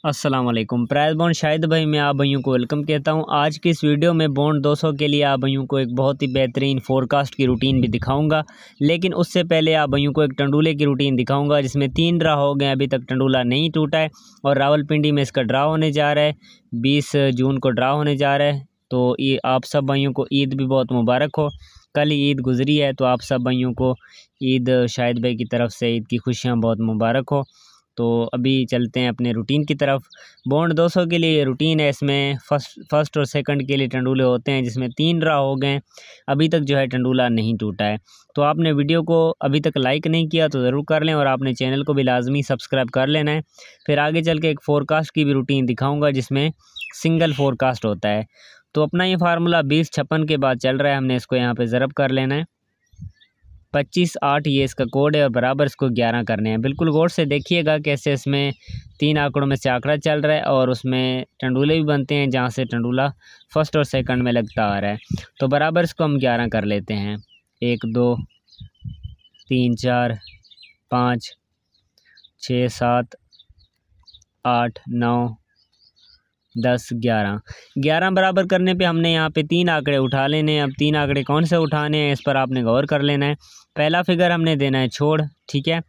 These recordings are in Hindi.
अस्सलाम वालेकुम। प्राइस बॉन्ड शाहिद भाई मैं आप भाइयों को वेलकम कहता हूं। आज की इस वीडियो में बॉन्ड 200 के लिए आप भाइयों को एक बहुत ही बेहतरीन फोरकास्ट की रूटीन भी दिखाऊंगा, लेकिन उससे पहले आप भाइयों को एक टंडूले की रूटीन दिखाऊंगा जिसमें 3 ड्रा हो गए, अभी तक टंडूला नहीं टूटा है और रावलपिंडी में इसका ड्रा होने जा रहा है। 20 जून को ड्रा होने जा रहा है। तो ये आप सब भाइयों को ईद भी बहुत मुबारक हो। कल ही ईद गुजरी है, तो आप सब भाइयों को ईद शाहिद भाई की तरफ से ईद की खुशियाँ बहुत मुबारक हो। तो अभी चलते हैं अपने रूटीन की तरफ। बॉन्ड 200 के लिए रूटीन है, इसमें फर्स्ट और सेकंड के लिए टंडूले होते हैं जिसमें 3 ड्रा हो गए, अभी तक जो है टंडूला नहीं टूटा है। तो आपने वीडियो को अभी तक लाइक नहीं किया तो ज़रूर कर लें और आपने चैनल को भी लाजमी सब्सक्राइब कर लेना है। फिर आगे चल के एक फोरकास्ट की भी रूटीन दिखाऊँगा जिसमें सिंगल फोरकास्ट होता है। तो अपना ये फार्मूला 20-56 के बाद चल रहा है, हमने इसको यहाँ पर ज़रब कर लेना है। 25-8 ये इसका कोड है और बराबर इसको 11 करने हैं। बिल्कुल गौर से देखिएगा कैसे इसमें 3 आंकड़ों में से आंकड़ा चल रहा है और उसमें टंडूले भी बनते हैं जहाँ से टंडूला फर्स्ट और सेकंड में लगता आ रहा है। तो बराबर इसको हम 11 कर लेते हैं। 1 2 3 4 5 6 7 8 9 10 11 बराबर करने पे हमने यहाँ पे 3 आंकड़े उठा लेने हैं। अब 3 आंकड़े कौन से उठाने हैं इस पर आपने गौर कर लेना है। पहला फिगर हमने देना है छोड़, ठीक है,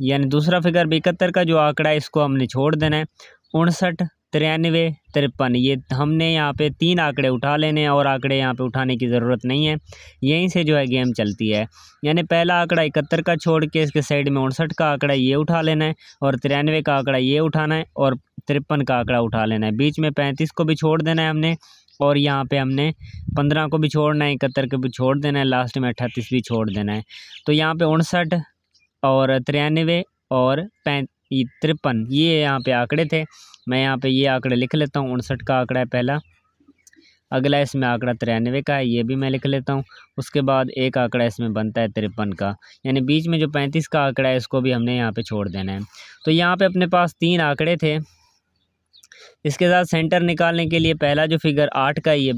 यानी दूसरा फिगर 72 का जो आंकड़ा है इसको हमने छोड़ देना है। 59 93 53 ये हमने यहाँ पे 3 आंकड़े उठा लेने हैं और आंकड़े यहाँ पे उठाने की ज़रूरत नहीं है, यहीं से जो है गेम चलती है। यानी पहला आंकड़ा 71 का छोड़ के इसके साइड में 59 का आंकड़ा ये उठा लेना है और 93 का आंकड़ा ये उठाना है और 53 का आंकड़ा उठा लेना है। बीच में 35 को भी छोड़ देना है हमने और यहाँ पे हमने 15 को भी छोड़ना है, 71 को भी छोड़ देना है, लास्ट में 38 भी छोड़ देना है। तो यहाँ पे 59 और 93 और 53 ये यहाँ पे आंकड़े थे। मैं यहाँ पे ये आंकड़े लिख लेता हूँ। 59 का आंकड़ा है पहला, अगला इसमें आंकड़ा 93 का है, ये भी मैं लिख लेता हूँ। उसके बाद एक आंकड़ा इसमें बनता है 53 का, यानी बीच में जो 35 का आंकड़ा है इसको भी हमने यहाँ पे छोड़ देना है। तो यहाँ पे अपने पास 3 आंकड़े थे। इसके साथ सेंटर निकालने के लिए पहला जो फिगर 8 का ये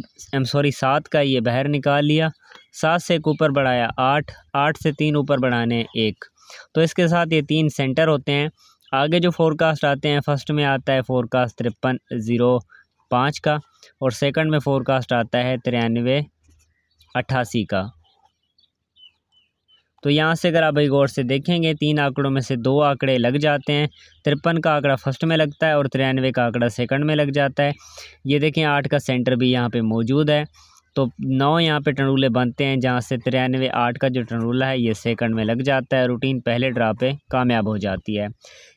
7 का ये बाहर निकाल लिया, 7 से एक ऊपर बढ़ाया 8, 8 से 3 ऊपर बढ़ाने 1। तो इसके साथ ये 3 सेंटर होते हैं। आगे जो फोरकास्ट आते हैं, फर्स्ट में आता है फोरकास्ट 5305 का और सेकंड में फोरकास्ट आता है 9388 का। तो यहाँ से अगर आप भाई गौर से देखेंगे 3 आंकड़ों में से 2 आंकड़े लग जाते हैं। 53 का आंकड़ा फर्स्ट में लगता है और 93 का आंकड़ा सेकंड में लग जाता है। ये देखें 8 का सेंटर भी यहाँ पे मौजूद है। तो 9 यहाँ पे टंडूले बनते हैं जहाँ से 93 8 का जो टंडूला है ये सेकंड में लग जाता है। रूटीन पहले ड्रा पे कामयाब हो जाती है।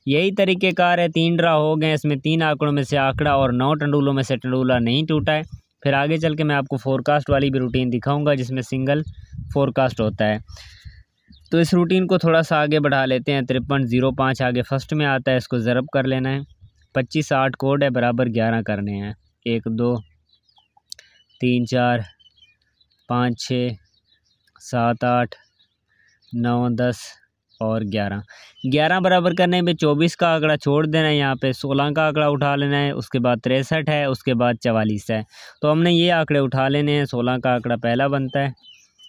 यही तरीक़ेकार है। 3 ड्रा हो गए, इसमें 3 आंकड़ों में से आंकड़ा और 9 टंडूलों में से टंडूला नहीं टूटा है। फिर आगे चल के मैं आपको फोरकास्ट वाली भी रूटीन दिखाऊँगा जिसमें सिंगल फोरकास्ट होता है। तो इस रूटीन को थोड़ा सा आगे बढ़ा लेते हैं। 5305 आगे फर्स्ट में आता है, इसको ज़रब कर लेना है। 25-8 कोड है, बराबर 11 करने हैं। 1 2 3 4 5 6 7 8 9 10 और 11 बराबर करने में 24 का आंकड़ा छोड़ देना है। यहाँ पे 16 का आंकड़ा उठा लेना है, उसके बाद 63 है, उसके बाद 44 है। तो हमने ये आंकड़े उठा लेने हैं। 16 का आंकड़ा पहला बनता है,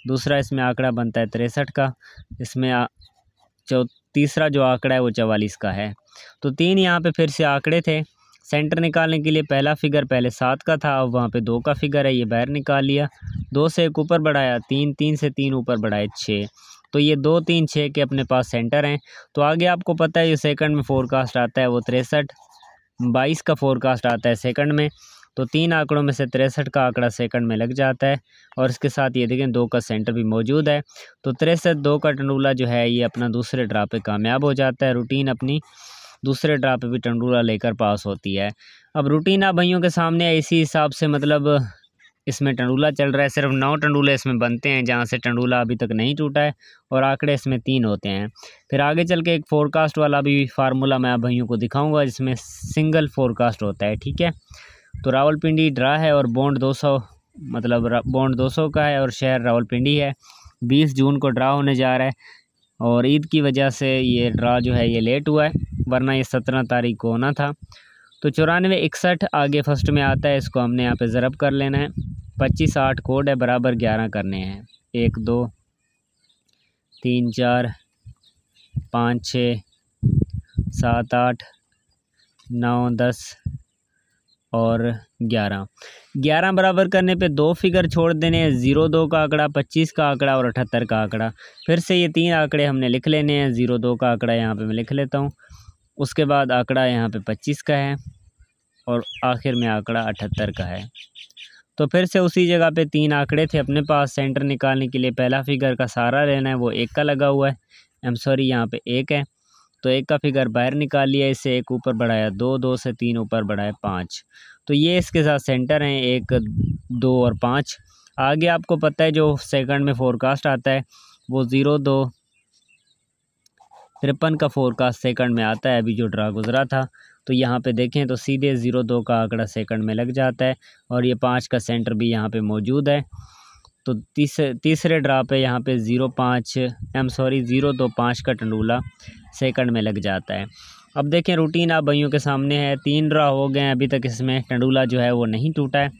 दूसरा इसमें आंकड़ा बनता है 63 का, इसमें तीसरा जो आंकड़ा है वो 44 का है। तो 3 यहाँ पे फिर से आंकड़े थे। सेंटर निकालने के लिए पहला फिगर पहले 7 का था, अब वहाँ पे 2 का फिगर है, ये बाहर निकाल लिया। 2 से एक ऊपर बढ़ाया 3, 3 से 3 ऊपर बढ़ाए 6। तो ये 2 3 6 के अपने पास सेंटर हैं। तो आगे आपको पता है ये सेकंड में फोरकास्ट आता है वो 63, 22 का फोरकास्ट आता है सेकंड में। तो 3 आंकड़ों में से 63 का आंकड़ा सेकंड में लग जाता है और इसके साथ ये देखें 2 का सेंटर भी मौजूद है। तो 63 2 का टंडूला जो है ये अपना दूसरे ड्रा पे कामयाब हो जाता है। रूटीन अपनी दूसरे ड्रा पे भी टंडूला लेकर पास होती है। अब रूटीन आप भाइयों के सामने है, इसी हिसाब से मतलब इसमें टंडूला चल रहा है। सिर्फ 9 टंडूले इसमें बनते हैं जहाँ से टंडूला अभी तक नहीं टूटा है और आंकड़े इसमें 3 होते हैं। फिर आगे चल के एक फोरकास्ट वाला भी फार्मूला मैं आप भाइयों को दिखाऊँगा जिसमें सिंगल फोरकास्ट होता है, ठीक है। तो रावलपिंडी ड्रा है और बॉन्ड 200 मतलब बॉन्ड 200 का है और शहर रावलपिंडी है। 20 जून को ड्रा होने जा रहा है और ईद की वजह से ये ड्रा जो है ये लेट हुआ है, वरना ये 17 तारीख को होना था। तो 94 61 आगे फर्स्ट में आता है, इसको हमने यहाँ पे ज़रब कर लेना है। 25-8 कोड है, बराबर 11 करने हैं। 1 2 3 4 5 6 7 8 9, 10 और 11। 11 बराबर करने पे 2 फिगर छोड़ देने हैं, 02 का आंकड़ा, 25 का आंकड़ा और 78 का आंकड़ा। फिर से ये 3 आंकड़े हमने लिख लेने हैं। 02 का आंकड़ा यहाँ पे मैं लिख लेता हूँ, उसके बाद आंकड़ा यहाँ पे 25 का है और आखिर में आंकड़ा 78 का है। तो फिर से उसी जगह पे 3 आंकड़े थे अपने पास। सेंटर निकालने के लिए पहला फिगर का सहारा लेना है, वो 1 का लगा हुआ है। यहाँ पे 1 है, तो 1 का फिगर बाहर निकाल लिया, इससे 1 ऊपर बढ़ाया 2, 2 से 3 ऊपर बढ़ाया 5। तो ये इसके साथ सेंटर हैं 1, 2 और 5। आगे आपको पता है जो सेकंड में फोरकास्ट आता है वो 02 53 का फोरकास्ट सेकंड में आता है, अभी जो ड्रा गुजरा था। तो यहाँ पे देखें तो सीधे 02 का आंकड़ा सेकंड में लग जाता है और ये 5 का सेंटर भी यहाँ पे मौजूद है। तो तीसरे ड्रा पे यहाँ पे 025 का टंडूला सेकंड में लग जाता है। अब देखें रूटीन आप भाइयों के सामने है। 3 ड्रा हो गए हैं अभी तक, इसमें टंडूला जो है वो नहीं टूटा है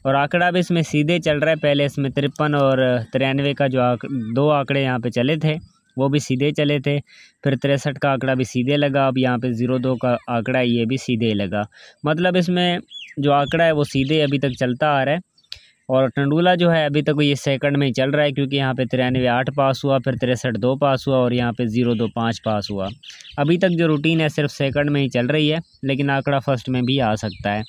और आंकड़ा भी इसमें सीधे चल रहा है। पहले इसमें 53 और 93 का जो 2 आंकड़े यहाँ पे चले थे वो भी सीधे चले थे। फिर 63 का आंकड़ा भी सीधे लगा। अब यहाँ पे 02 का आंकड़ा ये भी सीधे लगा। मतलब इसमें जो आंकड़ा है वो सीधे अभी तक चलता आ रहा है और टंडूला जो है अभी तक ये सेकंड में ही चल रहा है, क्योंकि यहाँ पे 93 8 पास हुआ, फिर 63 2 पास हुआ और यहाँ पे 02 5 पास हुआ। अभी तक जो रूटीन है सिर्फ सेकंड में ही चल रही है, लेकिन आंकड़ा फर्स्ट में भी आ सकता है।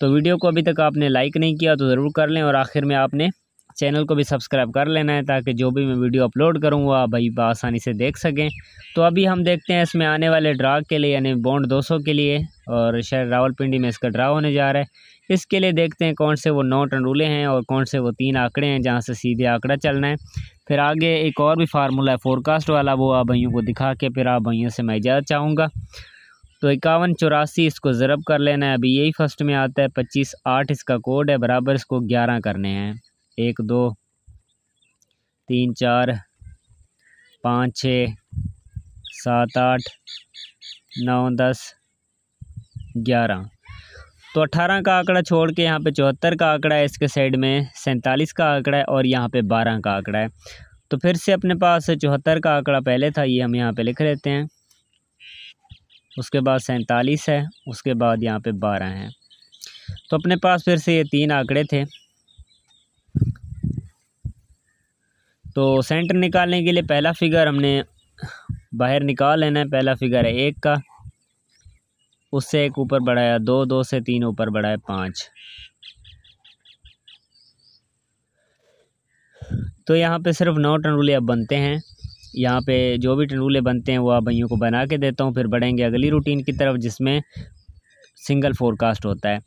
तो वीडियो को अभी तक आपने लाइक नहीं किया तो ज़रूर कर लें और आखिर में आपने चैनल को भी सब्सक्राइब कर लेना है, ताकि जो भी मैं वीडियो अपलोड करूँ वो आप भाई आसानी से देख सकें। तो अभी हम देखते हैं इसमें आने वाले ड्रा के लिए, यानी बॉन्ड 200 के लिए, और शायद रावलपिंडी में इसका ड्रा होने जा रहा है। इसके लिए देखते हैं कौन से वो 9 टंडूले हैं और कौन से वो 3 आंकड़े हैं जहाँ से सीधे आंकड़ा चलना है। फिर आगे एक और भी फार्मूला है फोरकास्ट वाला, वो आप भाइयों को दिखा के फिर आप भाइयों से मैं इजाज़त चाहूँगा। तो 51 84 इसको ज़रब कर लेना है। अभी यही फर्स्ट में आता है। 25 8 इसका कोड है, बराबर इसको 11 करने हैं। 1 2 3 4 5 6 7 8 9 10 11। तो 18 का आंकड़ा छोड़ के यहाँ पे 74 का आंकड़ा है, इसके साइड में 47 का आंकड़ा है और यहाँ पे 12 का आंकड़ा है। तो फिर से अपने पास 74 का आंकड़ा पहले था, ये हम यहाँ पे लिख लेते हैं। उसके बाद 47 है, उसके बाद यहाँ पे 12 है। तो अपने पास फिर से ये 3 आंकड़े थे। तो सेंटर निकालने के लिए पहला फिगर हमने बाहर निकाल लेना है। पहला फिगर है 1 का, उससे 1 ऊपर बढ़ाया 2, 2 से 3 ऊपर बढ़ाया 5। तो यहाँ पे सिर्फ 9 टंडूले अब बनते हैं। यहाँ पे जो भी टंडूले बनते हैं वो आप भाइयों को बना के देता हूँ, फिर बढ़ेंगे अगली रूटीन की तरफ जिसमें सिंगल फोरकास्ट होता है।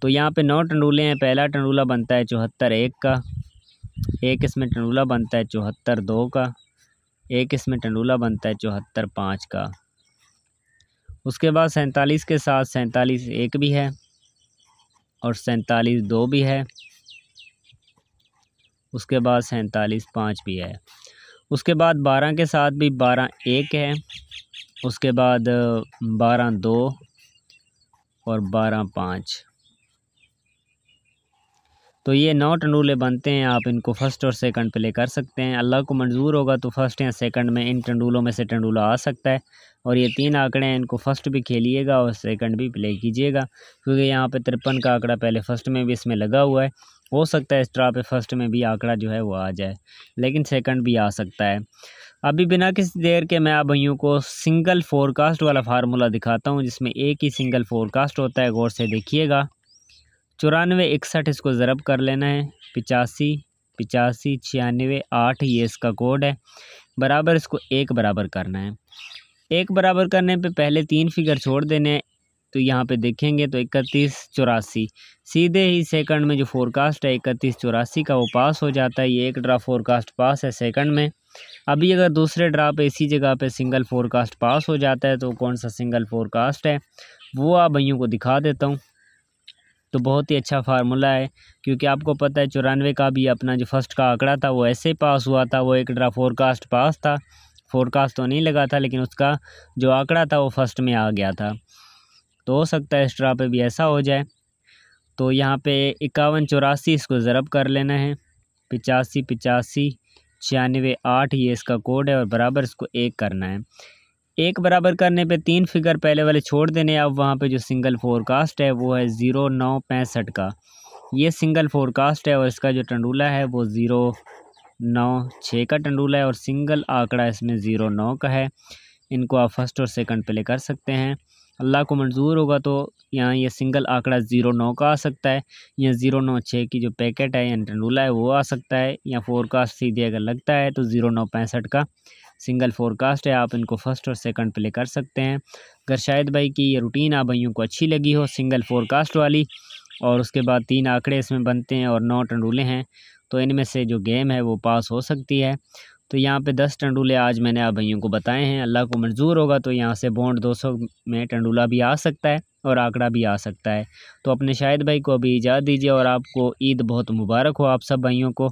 तो यहाँ पे 9 टंडूले हैं। पहला टंडूला बनता है 74 1 का, एक इसमें टंडूला बनता है 74 2 का, एक इसमें टंडूला बनता है 74 5 का। उसके बाद 47 के साथ 47 1 भी है और 47 2 भी है। उसके बाद 47 5 भी है। उसके बाद 12 के साथ भी 12 1 है। उसके बाद 12 2 और 12 5। तो ये 9 टंडूले बनते हैं। आप इनको फर्स्ट और सेकंड पे ले कर सकते हैं। अल्लाह को मंजूर होगा तो फर्स्ट या सेकंड में इन टंडूलों में से टंडूला आ सकता है। और ये 3 आंकड़े हैं, इनको फर्स्ट भी खेलिएगा और सेकंड भी प्ले कीजिएगा, क्योंकि यहाँ पे 53 का आंकड़ा पहले फर्स्ट में भी इसमें लगा हुआ है। हो सकता है इस ड्रा पे फर्स्ट में भी आंकड़ा जो है वो आ जाए, लेकिन सेकंड भी आ सकता है। अभी बिना किसी देर के मैं आप भाइयों को सिंगल फोरकास्ट वाला फार्मूला दिखाता हूँ, जिसमें एक ही सिंगल फोरकास्ट होता है। गौर से देखिएगा। 94 61 इसको ज़रब कर लेना है। 85 85 96 8 ये इसका कोड है। बराबर इसको 1 बराबर करना है। 1 बराबर करने पे पहले 3 फिगर छोड़ देने हैं। तो यहाँ पे देखेंगे तो 31 84 सीधे ही सेकंड में जो फोरकास्ट है 31 84 का वो पास हो जाता है। ये एक ड्रा फोरकास्ट पास है सेकंड में। अभी अगर दूसरे ड्रा पे इसी जगह पे सिंगल फोरकास्ट पास हो जाता है तो कौन सा सिंगल फोरकास्ट है वो आप भाइयों को दिखा देता हूँ। तो बहुत ही अच्छा फार्मूला है, क्योंकि आपको पता है 94 का भी अपना जो फर्स्ट का आंकड़ा था वो ऐसे ही पास हुआ था। वो एक ड्रा फोरकास्ट पास था, फोरकास्ट तो नहीं लगा था, लेकिन उसका जो आंकड़ा था वो फर्स्ट में आ गया था। तो हो सकता है इस ड्रा पे भी ऐसा हो जाए। तो यहाँ पे 51 84 इसको ज़रब कर लेना है। 85 85 96 8 ये इसका कोड है और बराबर इसको 1 करना है। 1 बराबर करने पे 3 फिगर पहले वाले छोड़ देने। अब वहाँ पे जो सिंगल फोरकास्ट है वो है 0965 का। ये सिंगल फोरकास्ट है और इसका जो टंडूला है वो 096 का टंडूला है और सिंगल आंकड़ा इसमें 09 का है। इनको आप फर्स्ट और सेकंड प्ले कर सकते हैं। अल्लाह को मंजूर होगा तो यहाँ ये सिंगल आंकड़ा 09 का आ सकता है, या 096 की जो पैकेट है या टंडूला है वो आ सकता है, या फोरकास्ट सीधे अगर लगता है तो 0965 का सिंगल फोरकास्ट है। आप इनको फर्स्ट और सेकंड प्ले कर सकते हैं। अगर शाहिद भाई की ये रूटीन आप भाइयों को अच्छी लगी हो सिंगल फोरकास्ट वाली, और उसके बाद 3 आंकड़े इसमें बनते हैं और 9 टंडूले हैं, तो इनमें से जो गेम है वो पास हो सकती है। तो यहाँ पे 10 टंडूले आज मैंने आप भाइयों को बताए हैं। अल्लाह को मंजूर होगा तो यहाँ से बॉन्ड 200 में टंडूला भी आ सकता है और आंकड़ा भी आ सकता है। तो अपने शाहिद भाई को अभी इजाज़त दीजिए और आपको ईद बहुत मुबारक हो आप सब भाइयों को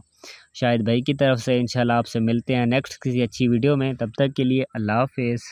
शाहिद भाई की तरफ से। इंशाल्लाह आपसे मिलते हैं नेक्स्ट किसी अच्छी वीडियो में। तब तक के लिए अल्लाह हाफिज़।